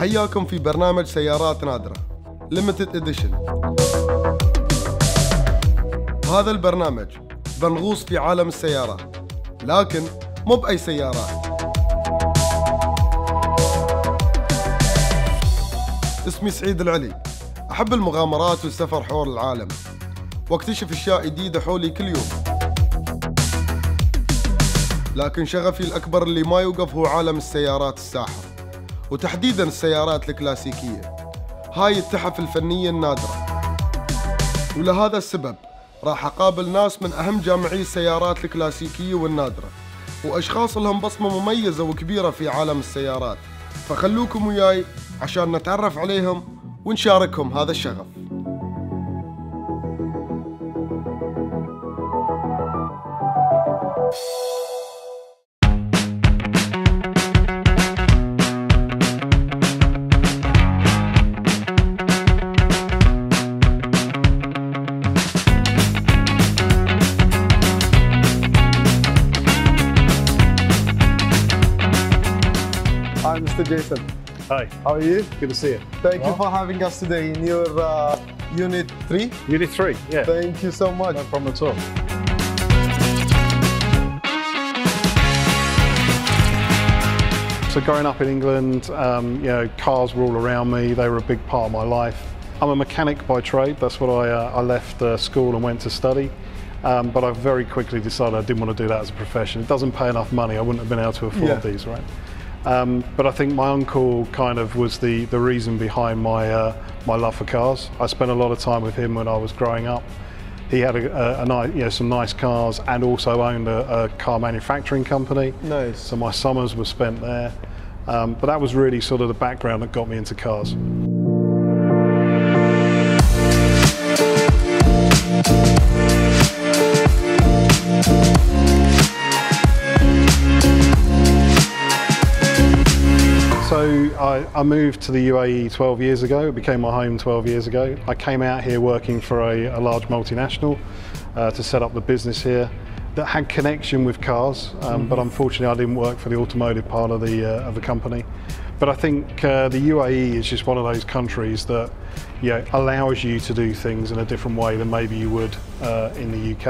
حياكم في برنامج سيارات نادرة Limited Edition. هذا البرنامج بنغوص في عالم السيارات، لكن مو بأي سيارات. اسمي سعيد العلي، أحب المغامرات والسفر حول العالم واكتشف أشياء جديدة حولي كل يوم. لكن شغفي الأكبر اللي ما يوقف هو عالم السيارات الساحر، وتحديداً السيارات الكلاسيكية، هاي التحف الفنية النادرة. ولهذا السبب راح أقابل ناس من أهم جامعي السيارات الكلاسيكية والنادرة، وأشخاص لهم بصمة مميزة وكبيرة في عالم السيارات. فخلوكم وياي عشان نتعرف عليهم ونشاركهم هذا الشغف. Hi, Mr. Jason. Hi. How are you? Good to see you. Thank you for having us today in your Unit 3. Unit 3, yeah. Thank you so much. No problem at all. So growing up in England, you know, cars were all around me. They were a big part of my life. I'm a mechanic by trade. That's what I left school and went to study. But I very quickly decided I didn't want to do that as a profession. It doesn't pay enough money. I wouldn't have been able to afford these, right? But I think my uncle kind of was the reason behind my my love for cars. I spent a lot of time with him when I was growing up. He had some nice cars and also owned a car manufacturing company. Nice. So my summers were spent there. But that was really sort of the background that got me into cars. So I moved to the UAE 12 years ago. It became my home 12 years ago. I came out here working for a large multinational to set up the business here that had connection with cars, but unfortunately I didn't work for the automotive part of the company. But I think the UAE is just one of those countries that allows you to do things in a different way than maybe you would in the UK.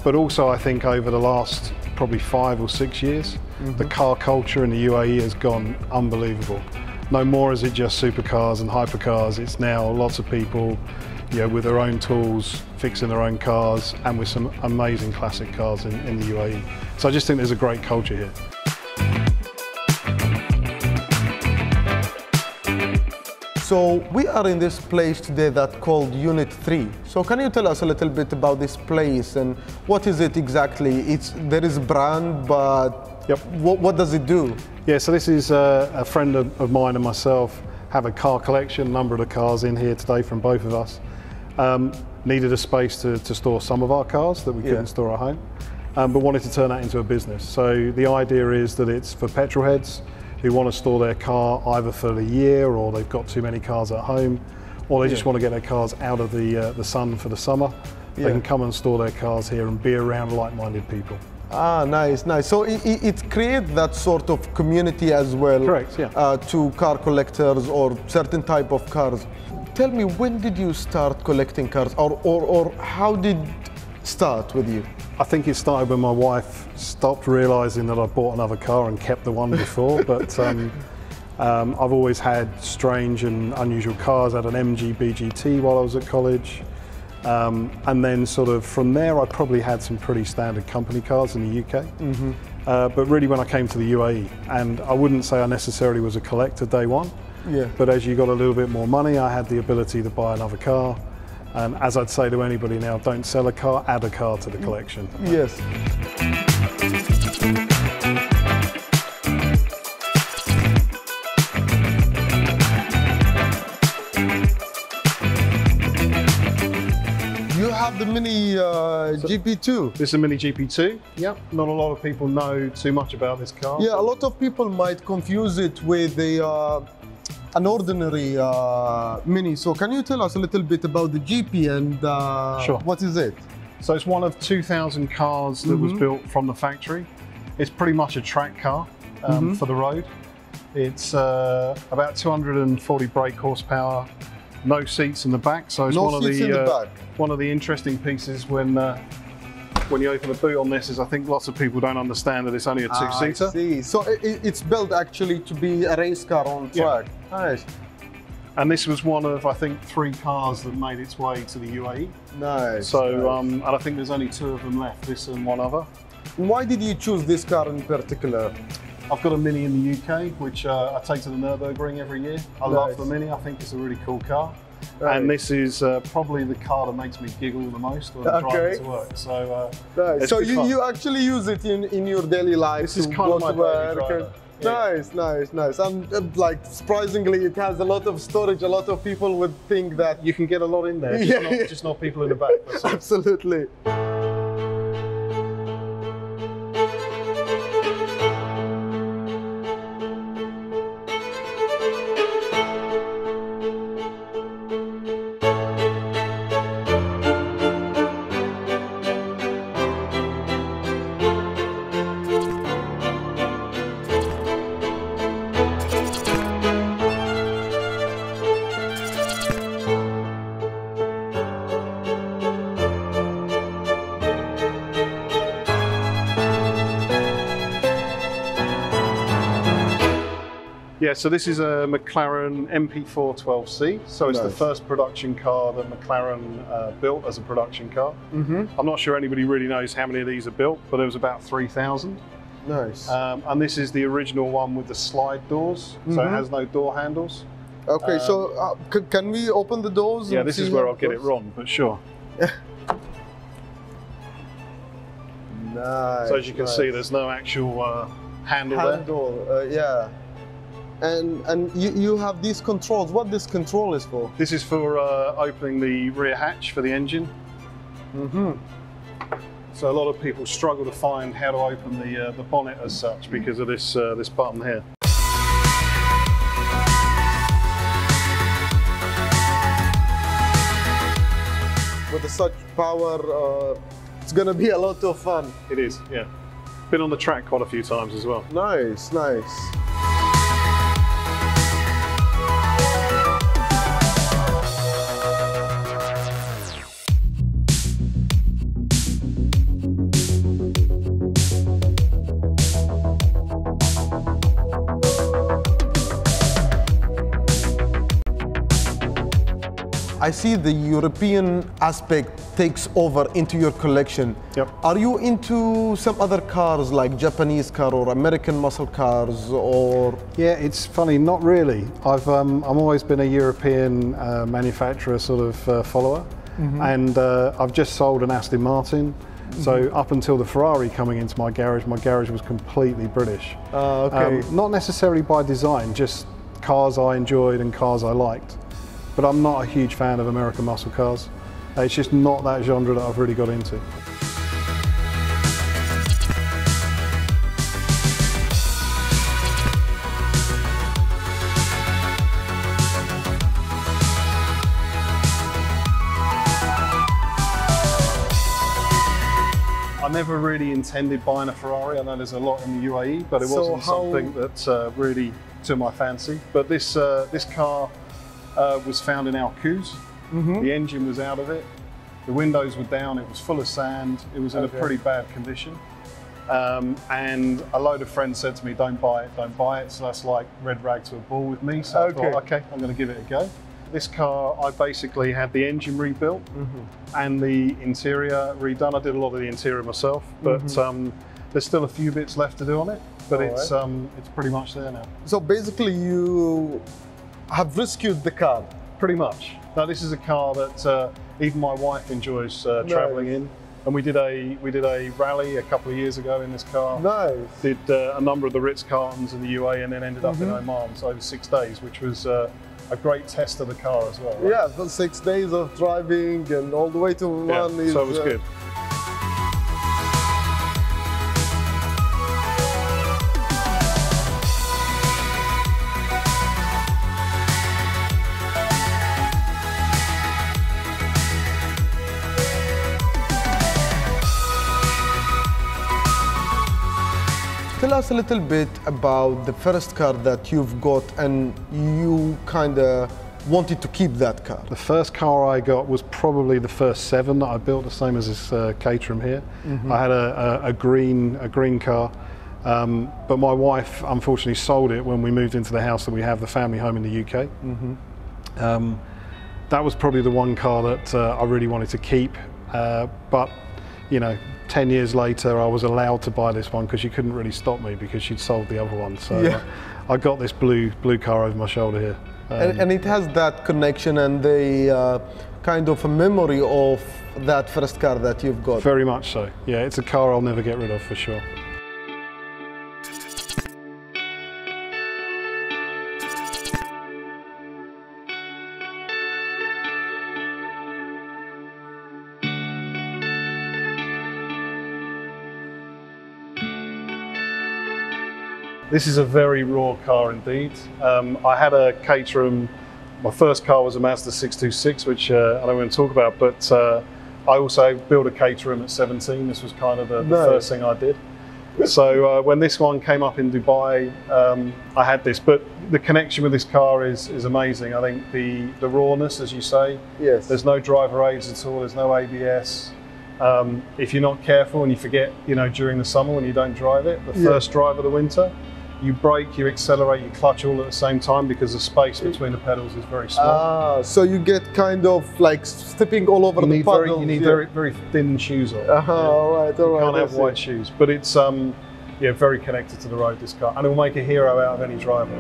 But also I think over the last probably 5 or 6 years, the car culture in the UAE has gone unbelievable. No more is it just supercars and hypercars. It's now lots of people, with their own tools, fixing their own cars, and with some amazing classic cars in the UAE. So I just think there's a great culture here. So we are in this place today that's called Unit 3. So can you tell us a little bit about this place and what is it exactly? There is a brand, but what does it do? Yeah, so this is a friend of mine and myself have a car collection, a number of the cars in here today from both of us. Needed a space to store some of our cars that we couldn't store at home, but wanted to turn that into a business. So the idea is that it's for petrol heads who want to store their car either for the year, or they've got too many cars at home, or they just want to get their cars out of the sun for the summer. They can come and store their cars here and be around like-minded people. Ah, nice, nice. So it creates that sort of community as well. Correct, yeah. To car collectors or certain type of cars. Tell me, when did you start collecting cars, or how did it start with you? I think it started when my wife stopped realising that I bought another car and kept the one before. But I've always had strange and unusual cars. I had an MG BGT while I was at college. And then sort of from there, I probably had some pretty standard company cars in the UK. But really when I came to the UAE, and I wouldn't say I necessarily was a collector day one, but as you got a little bit more money, I had the ability to buy another car. And as I'd say to anybody now, don't sell a car, add a car to the collection. Yes. You have the Mini GP2. This is a Mini GP2. Yep. Not a lot of people know too much about this car. Yeah, a lot of people might confuse it with an ordinary Mini. So can you tell us a little bit about the GP and what is it? So it's one of 2,000 cars that was built from the factory. It's pretty much a track car for the road. It's about 240 brake horsepower, no seats in the back, so it's No one of seats in the back. one of the interesting pieces when you open the boot on this is I think lots of people don't understand that it's only a two-seater. I see. So it's built actually to be a race car on track. Yeah. Nice. And this was one of, I think, 3 cars that made its way to the UAE. Nice. So, nice. And I think there's only 2 of them left, this and one other. Why did you choose this car in particular? I've got a Mini in the UK, which I take to the Nürburgring every year. I love the Mini, I think it's a really cool car. Right. And this is probably the car that makes me giggle the most when I'm driving to work. So, nice. So you actually use it in your daily life? This is kind of my daily driver. Yeah. Nice. And like surprisingly, it has a lot of storage. A lot of people would think that you can get a lot in there, just not people in the back. Absolutely. Yeah, so this is a McLaren MP412C. So it's the first production car that McLaren built as a production car. I'm not sure anybody really knows how many of these are built, but there was about 3,000. Nice. And this is the original one with the slide doors, so it has no door handles. Okay, so can we open the doors? Yeah, this is where I'll get it wrong, but sure. Nice. So as you can see, there's no actual handle there. Yeah. And you have these controls. What this control is for? This is for opening the rear hatch for the engine. So a lot of people struggle to find how to open the bonnet as such because of this this button here. With such power, it's gonna be a lot of fun. It is, yeah. Been on the track quite a few times as well. Nice. I see the European aspect takes over into your collection. Yep. Are you into some other cars like Japanese car or American muscle cars or? Yeah, it's funny, not really. I've always been a European manufacturer sort of follower, and I've just sold an Aston Martin. So up until the Ferrari coming into my garage was completely British. Okay. Not necessarily by design, just cars I enjoyed and cars I liked. But I'm not a huge fan of American muscle cars. It's just not that genre that I've really got into. I never really intended buying a Ferrari. I know there's a lot in the UAE, but it wasn't something that's really to my fancy. But this car was found in Al-Quoz. The engine was out of it. The windows were down. It was full of sand. It was in a pretty bad condition. And a load of friends said to me, don't buy it. So that's like red rag to a bull with me. So I thought, okay, I'm going to give it a go. This car, I basically had the engine rebuilt and the interior redone. I did a lot of the interior myself, but there's still a few bits left to do on it. But it's pretty much there now. So basically you have rescued the car? Pretty much. Now this is a car that even my wife enjoys travelling in. And we did a rally a couple of years ago in this car. Nice. Did a number of the Ritz-Carltons in the UAE and then ended up in Oman, so over 6 days, which was a great test of the car as well. Right? Yeah, for 6 days of driving and all the way to Oman. Yeah, so it was good. Tell us a little bit about the first car that you've got and you kind of wanted to keep that car. The first car I got was probably the first 7 that I built, the same as this Caterham here. I had a green car, but my wife unfortunately sold it when we moved into the house that we have, the family home in the UK. That was probably the one car that I really wanted to keep, but you know, 10 years later I was allowed to buy this one because she couldn't really stop me because she'd sold the other one. So I got this blue car over my shoulder here. And it has that connection and the kind of a memory of that first car that you've got. Very much so. Yeah, it's a car I'll never get rid of for sure. This is a very raw car indeed. I had a Caterham, my first car was a Mazda 626, which I don't want to talk about, but I also built a Caterham at 17. This was kind of the first thing I did. So when this one came up in Dubai, I had this, but the connection with this car is amazing. I think the rawness, as you say, there's no driver aids at all, there's no ABS. If you're not careful and you forget, you know, during the summer when you don't drive it, the first drive of the winter, you brake, you accelerate, you clutch all at the same time because the space between the pedals is very small. So you get kind of like stepping all over the puddles. You need very thin shoes on. All right. You can't have white shoes, but it's very connected to the road, this car, and it will make a hero out of any driver.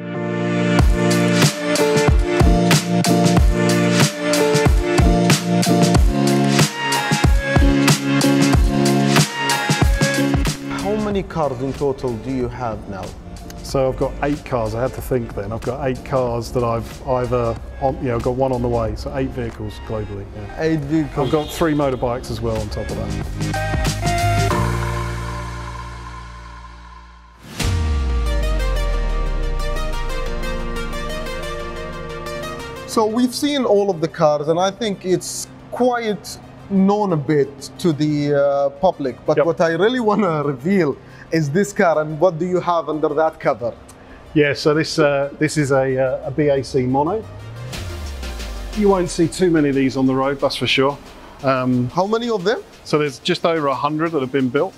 How many cars in total do you have now? So I've got 8 cars. I had to think then. I've got 8 cars that I've either, I've got one on the way. So 8 vehicles globally. Yeah. 8 vehicles. I've got 3 motorbikes as well on top of that. So we've seen all of the cars, and I think it's quite known a bit to the public. But what I really want to reveal is this car, and what do you have under that cover? Yeah, so this is a BAC mono. You won't see too many of these on the road, that's for sure. How many of them? So there's just over 100 that have been built.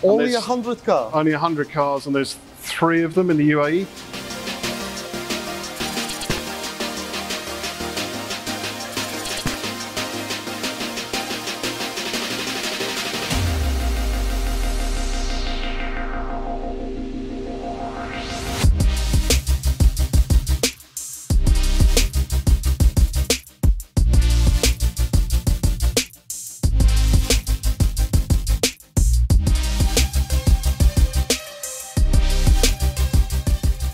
Only 100 cars? Only 100 cars, and there's 3 of them in the UAE.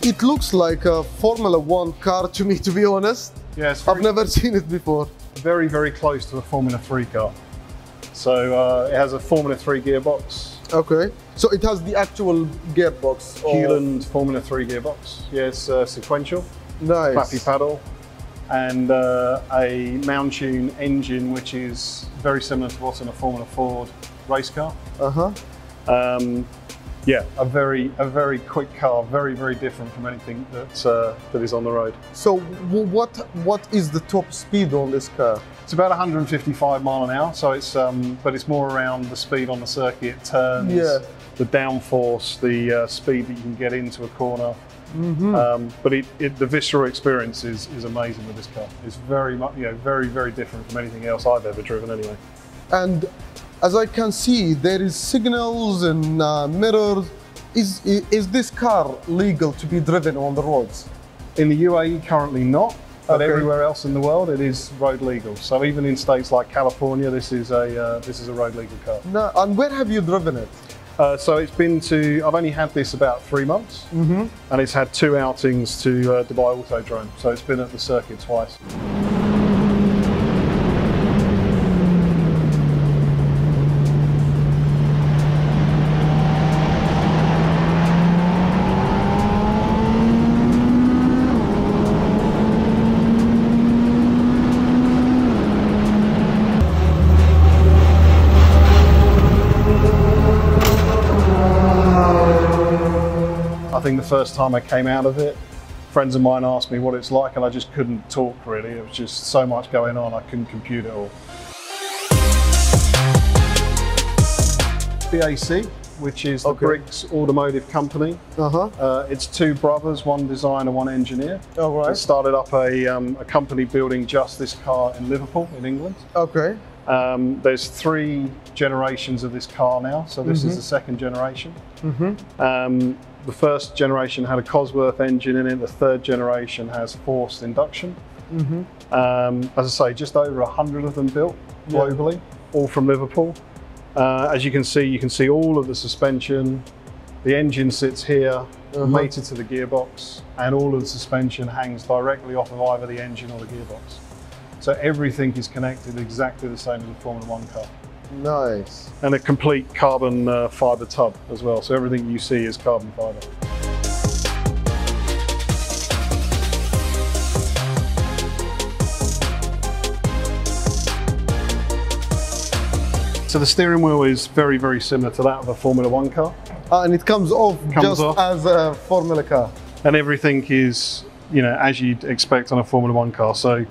It looks like a Formula 1 car to me, to be honest. Yeah, I've never seen it before. Very, very close to a Formula 3 car. So it has a Formula 3 gearbox. Okay, so it has the actual gearbox. Hewland Formula 3 gearbox. Yes, sequential. Nice. Flappy paddle. And a Mountune engine, which is very similar to what's in a Formula Ford race car. Yeah, a very quick car, very, very different from anything that is on the road. So what is the top speed on this car? It's about 155 mile an hour, so it's but it's more around the speed on the circuit, turns, the downforce, the speed that you can get into a corner. But the visceral experience is amazing with this car. It's very much, very, very different from anything else I've ever driven anyway. And as I can see, there is signals and mirrors. Is this car legal to be driven on the roads? In the UAE, currently not, but everywhere else in the world, it is road legal. So even in states like California, this is a road legal car. No, and where have you driven it? So it's been to, I've only had this about 3 months, and it's had 2 outings to Dubai Autodrome. So it's been at the circuit twice. think the first time I came out of it, friends of mine asked me what it's like, and I just couldn't talk really. It was just so much going on, I couldn't compute it all. BAC, which is the Briggs Automotive Company. It's two brothers, one designer, one engineer. They started up a company building just this car in Liverpool, in England. There's 3 generations of this car now, so this is the second generation. The first generation had a Cosworth engine in it, the third generation has forced induction. As I say, just over 100 of them built globally, all from Liverpool. As you can see all of the suspension. The engine sits here, mated to the gearbox, and all of the suspension hangs directly off of either the engine or the gearbox. So everything is connected exactly the same as a Formula 1 car. Nice. And a complete carbon fibre tub as well, so everything you see is carbon fibre. So the steering wheel is very, very similar to that of a Formula 1 car. And it comes off as a Formula car. And everything is, you know, as you'd expect on a Formula 1 car. So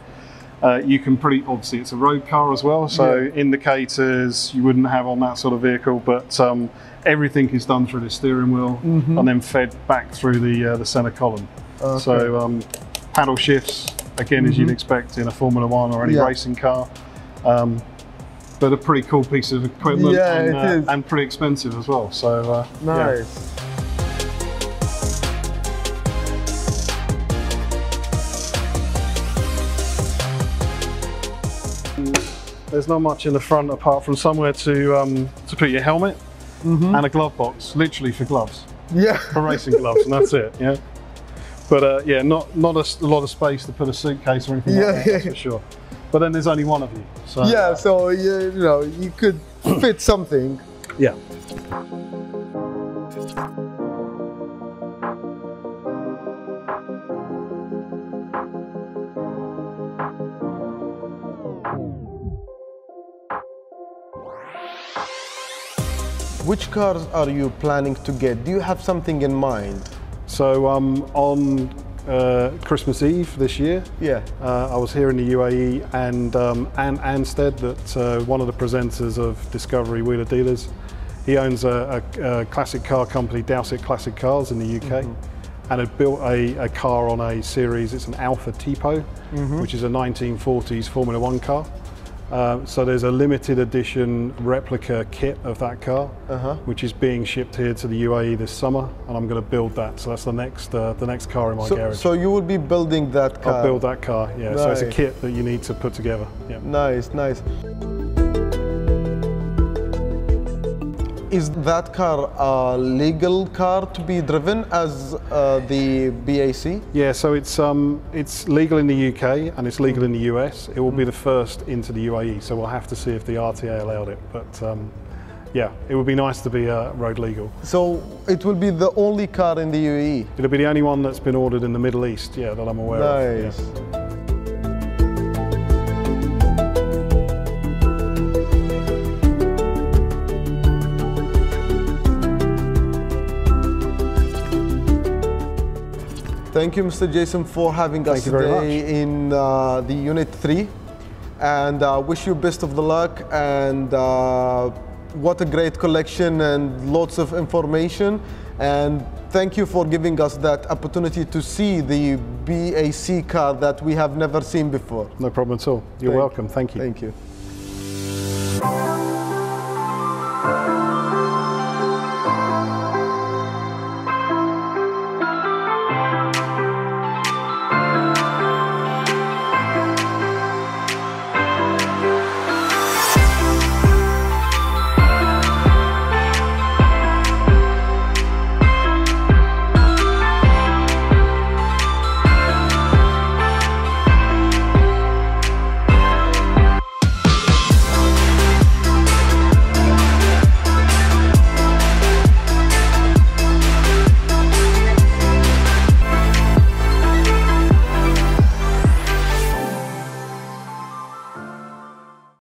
you can obviously it's a road car as well, so indicators you wouldn't have on that sort of vehicle, but everything is done through the steering wheel and then fed back through the centre column. So paddle shifts, again, as you'd expect in a Formula 1 or any racing car. But a pretty cool piece of equipment and pretty expensive as well. So nice. There's not much in the front apart from somewhere to put your helmet and a glove box, literally for gloves. For racing gloves, and that's it. But yeah, not a lot of space to put a suitcase or anything like that, that's for sure. But then there's only one of you. So so you know, you could fit something. Which cars are you planning to get? Do you have something in mind? So on Christmas Eve this year, I was here in the UAE, and Anne Anstead, that one of the presenters of Discovery Wheeler Dealers, he owns a classic car company, Dowsett Classic Cars in the UK, and had built a car on a series. It's an Alfa Tipo, which is a 1940s Formula 1 car. So there's a limited edition replica kit of that car, which is being shipped here to the UAE this summer, and I'm going to build that. So that's the next car in my garage. So you will be building that car? I'll build that car, yeah. Nice. So it's a kit that you need to put together. Nice, nice. Is that car a legal car to be driven as the BAC? Yeah, so it's legal in the UK and it's legal in the US. It will be the first into the UAE, so we'll have to see if the RTA allowed it. But yeah, it would be nice to be road legal. So it will be the only car in the UAE? It'll be the only one that's been ordered in the Middle East, yeah, that I'm aware of. Nice. Yeah. Thank you, Mr. Jayson, for having us today in the Unit 3, and wish you best of the luck, and what a great collection and lots of information, and thank you for giving us that opportunity to see the BAC car that we have never seen before. No problem at all. You're welcome. Thank you. Thank you.